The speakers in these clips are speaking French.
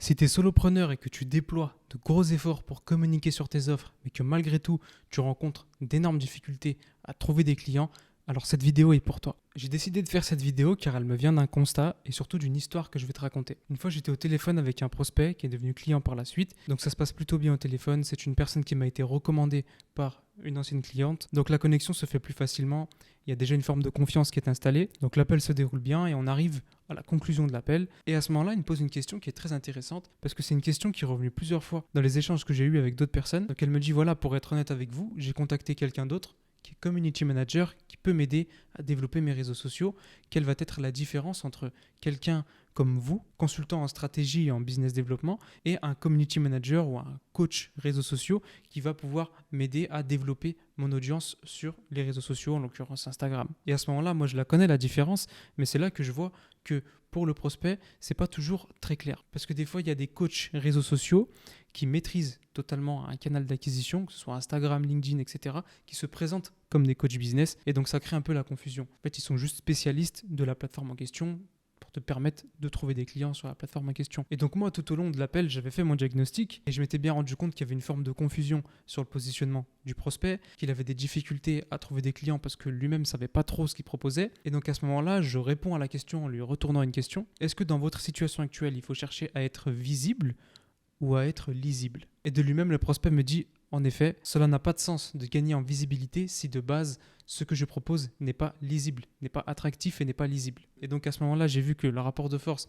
Si tu es solopreneur et que tu déploies de gros efforts pour communiquer sur tes offres, mais que malgré tout, tu rencontres d'énormes difficultés à trouver des clients, alors cette vidéo est pour toi. J'ai décidé de faire cette vidéo car elle me vient d'un constat et surtout d'une histoire que je vais te raconter. Une fois, j'étais au téléphone avec un prospect qui est devenu client par la suite. Donc ça se passe plutôt bien au téléphone. C'est une personne qui m'a été recommandée par une ancienne cliente. Donc la connexion se fait plus facilement. Il y a déjà une forme de confiance qui est installée. Donc l'appel se déroule bien et on arrive à la conclusion de l'appel. Et à ce moment-là, il me pose une question qui est très intéressante parce que c'est une question qui est revenue plusieurs fois dans les échanges que j'ai eus avec d'autres personnes. Donc elle me dit, voilà, pour être honnête avec vous, j'ai contacté quelqu'un d'autre qui est community manager, qui peut m'aider à développer mes réseaux sociaux. Quelle va être la différence entre quelqu'un comme vous, consultant en stratégie et en business développement, et un community manager ou un coach réseaux sociaux qui va pouvoir m'aider à développer mon audience sur les réseaux sociaux, en l'occurrence Instagram. Et à ce moment-là, moi je la connais la différence, mais c'est là que je vois que pour le prospect, c'est pas toujours très clair. Parce que des fois, il y a des coachs réseaux sociaux qui maîtrisent totalement un canal d'acquisition, que ce soit Instagram, LinkedIn, etc., qui se présentent comme des coachs business. Et donc, ça crée un peu la confusion. En fait, ils sont juste spécialistes de la plateforme en question pour te permettre de trouver des clients sur la plateforme en question. Et donc, moi, tout au long de l'appel, j'avais fait mon diagnostic et je m'étais bien rendu compte qu'il y avait une forme de confusion sur le positionnement du prospect, qu'il avait des difficultés à trouver des clients parce que lui-même ne savait pas trop ce qu'il proposait. Et donc, à ce moment-là, je réponds à la question en lui retournant une question. Est-ce que dans votre situation actuelle, il faut chercher à être visible ou à être lisible? Et de lui-même, le prospect me dit, en effet, cela n'a pas de sens de gagner en visibilité si de base, ce que je propose n'est pas lisible, n'est pas attractif et n'est pas lisible. Et donc à ce moment-là, j'ai vu que le rapport de force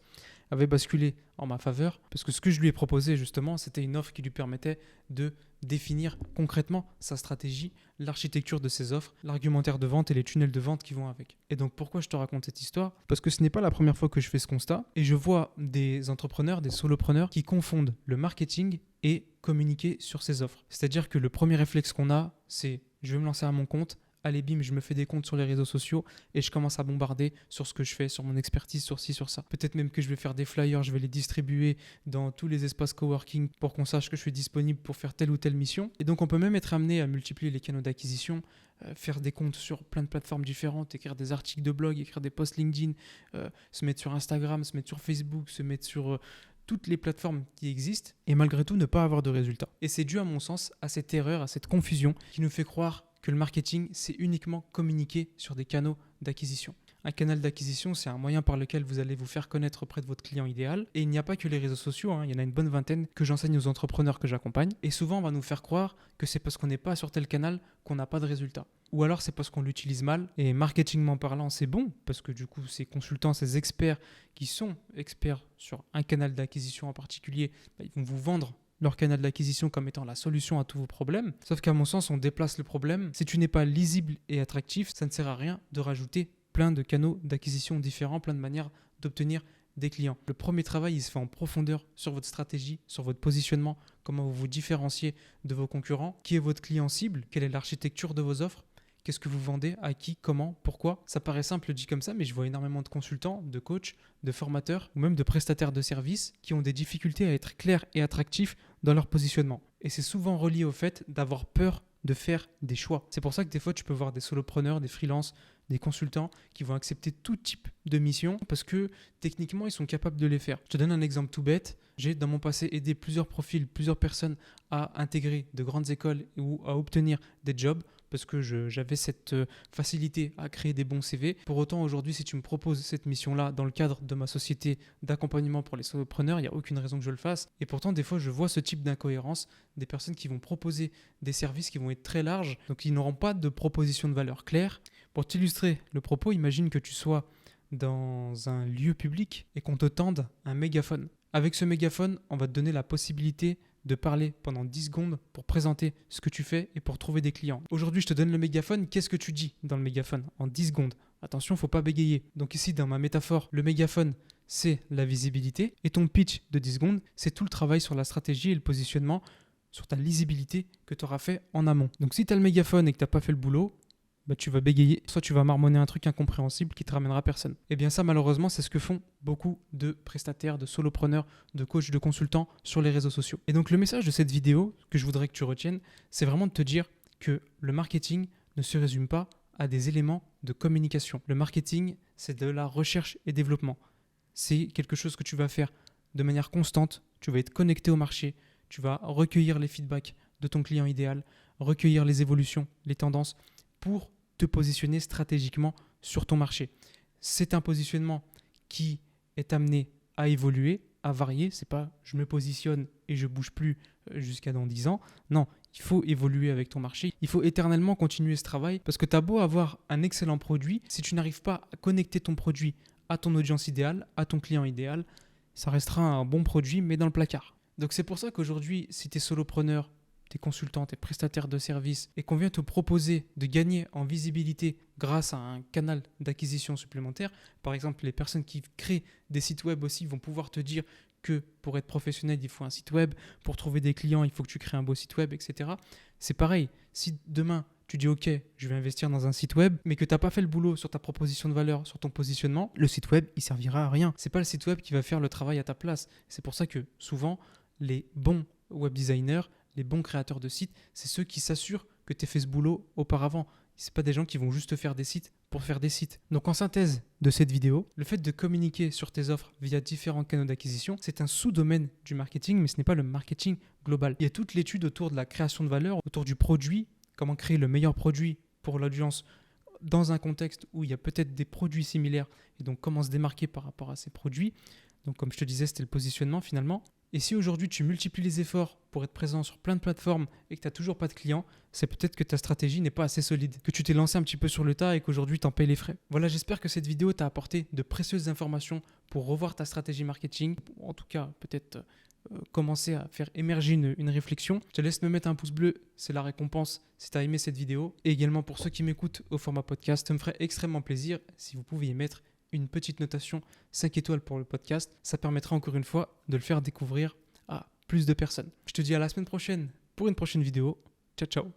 avait basculé en ma faveur, parce que ce que je lui ai proposé justement, c'était une offre qui lui permettait de définir concrètement sa stratégie, l'architecture de ses offres, l'argumentaire de vente et les tunnels de vente qui vont avec. Et donc pourquoi je te raconte cette histoire? Parce que ce n'est pas la première fois que je fais ce constat, et je vois des entrepreneurs, des solopreneurs qui confondent le marketing et communiquer sur ses offres. C'est-à-dire que le premier réflexe qu'on a, c'est je vais me lancer à mon compte, allez bim, je me fais des comptes sur les réseaux sociaux et je commence à bombarder sur ce que je fais, sur mon expertise, sur ci, sur ça. Peut-être même que je vais faire des flyers, je vais les distribuer dans tous les espaces coworking pour qu'on sache que je suis disponible pour faire telle ou telle mission. Et donc on peut même être amené à multiplier les canaux d'acquisition, faire des comptes sur plein de plateformes différentes, écrire des articles de blog, écrire des posts LinkedIn, se mettre sur Instagram, se mettre sur Facebook, se mettre sur toutes les plateformes qui existent et malgré tout ne pas avoir de résultats. Et c'est dû à mon sens à cette erreur, à cette confusion qui nous fait croire que le marketing, c'est uniquement communiquer sur des canaux d'acquisition. Un canal d'acquisition, c'est un moyen par lequel vous allez vous faire connaître auprès de votre client idéal. Et il n'y a pas que les réseaux sociaux, il y en a une bonne vingtaine que j'enseigne aux entrepreneurs que j'accompagne. Et souvent, on va nous faire croire que c'est parce qu'on n'est pas sur tel canal qu'on n'a pas de résultats. Ou alors c'est parce qu'on l'utilise mal. Et marketingment parlant, c'est bon, parce que du coup, ces consultants, ces experts qui sont experts sur un canal d'acquisition en particulier, ils vont vous vendre leur canal d'acquisition comme étant la solution à tous vos problèmes. Sauf qu'à mon sens, on déplace le problème. Si tu n'es pas lisible et attractif, ça ne sert à rien de rajouter plein de canaux d'acquisition différents, plein de manières d'obtenir des clients. Le premier travail, il se fait en profondeur sur votre stratégie, sur votre positionnement, comment vous vous différenciez de vos concurrents, qui est votre client cible, quelle est l'architecture de vos offres, qu'est-ce que vous vendez, à qui, comment, pourquoi. Ça paraît simple dit comme ça, mais je vois énormément de consultants, de coachs, de formateurs ou même de prestataires de services qui ont des difficultés à être clairs et attractifs dans leur positionnement. Et c'est souvent relié au fait d'avoir peur de faire des choix. C'est pour ça que des fois, tu peux voir des solopreneurs, des freelances, des consultants qui vont accepter tout type de mission parce que techniquement, ils sont capables de les faire. Je te donne un exemple tout bête. J'ai dans mon passé aidé plusieurs profils, plusieurs personnes à intégrer de grandes écoles ou à obtenir des jobs parce que j'avais cette facilité à créer des bons CV. Pour autant, aujourd'hui, si tu me proposes cette mission-là dans le cadre de ma société d'accompagnement pour les solopreneurs, il n'y a aucune raison que je le fasse. Et pourtant, des fois, je vois ce type d'incohérence, des personnes qui vont proposer des services qui vont être très larges, donc ils n'auront pas de proposition de valeur claire. Pour t'illustrer le propos, imagine que tu sois dans un lieu public et qu'on te tende un mégaphone. Avec ce mégaphone, on va te donner la possibilité de parler pendant 10 secondes pour présenter ce que tu fais et pour trouver des clients. Aujourd'hui, je te donne le mégaphone. Qu'est-ce que tu dis dans le mégaphone en 10 secondes? Attention, il ne faut pas bégayer. Donc ici, dans ma métaphore, le mégaphone, c'est la visibilité. Et ton pitch de 10 secondes, c'est tout le travail sur la stratégie et le positionnement, sur ta lisibilité que tu auras fait en amont. Donc si tu as le mégaphone et que tu n'as pas fait le boulot, tu vas bégayer, soit tu vas marmonner un truc incompréhensible qui te ramènera personne. Et bien ça, malheureusement, c'est ce que font beaucoup de prestataires, de solopreneurs, de coachs, de consultants sur les réseaux sociaux. Et donc le message de cette vidéo que je voudrais que tu retiennes, c'est vraiment de te dire que le marketing ne se résume pas à des éléments de communication. Le marketing, c'est de la recherche et développement. C'est quelque chose que tu vas faire de manière constante, tu vas être connecté au marché, tu vas recueillir les feedbacks de ton client idéal, recueillir les évolutions, les tendances pour te positionner stratégiquement sur ton marché. C'est un positionnement qui est amené à évoluer, à varier. C'est pas je me positionne et je bouge plus jusqu'à dans 10 ans. Non, il faut évoluer avec ton marché. Il faut éternellement continuer ce travail parce que tu as beau avoir un excellent produit, si tu n'arrives pas à connecter ton produit à ton audience idéale, à ton client idéal, ça restera un bon produit mais dans le placard. Donc c'est pour ça qu'aujourd'hui, si tu es solopreneur, tu es consultant, tu es prestataire de services et qu'on vient te proposer de gagner en visibilité grâce à un canal d'acquisition supplémentaire, par exemple les personnes qui créent des sites web aussi vont pouvoir te dire que pour être professionnel, il faut un site web, pour trouver des clients, il faut que tu crées un beau site web, etc. C'est pareil, si demain tu dis ok, je vais investir dans un site web, mais que tu n'as pas fait le boulot sur ta proposition de valeur, sur ton positionnement, le site web, il servira à rien. C'est pas le site web qui va faire le travail à ta place. C'est pour ça que souvent, les bons web designers, les bons créateurs de sites, c'est ceux qui s'assurent que tu aies fait ce boulot auparavant. Ce pas des gens qui vont juste faire des sites pour faire des sites. Donc en synthèse de cette vidéo, le fait de communiquer sur tes offres via différents canaux d'acquisition, c'est un sous-domaine du marketing, mais ce n'est pas le marketing global. Il y a toute l'étude autour de la création de valeur, autour du produit, comment créer le meilleur produit pour l'audience dans un contexte où il y a peut-être des produits similaires et donc comment se démarquer par rapport à ces produits. Donc comme je te disais, c'était le positionnement finalement. Et si aujourd'hui tu multiplies les efforts pour être présent sur plein de plateformes et que tu n'as toujours pas de clients, c'est peut-être que ta stratégie n'est pas assez solide, que tu t'es lancé un petit peu sur le tas et qu'aujourd'hui tu en payes les frais. Voilà, j'espère que cette vidéo t'a apporté de précieuses informations pour revoir ta stratégie marketing, en tout cas peut-être commencer à faire émerger une réflexion. Je te laisse me mettre un pouce bleu, c'est la récompense si tu as aimé cette vidéo. Et également pour ceux qui m'écoutent au format podcast, ça me ferait extrêmement plaisir si vous pouviez mettre une petite notation 5 étoiles pour le podcast. Ça permettra encore une fois de le faire découvrir à plus de personnes. Je te dis à la semaine prochaine pour une prochaine vidéo. Ciao, ciao.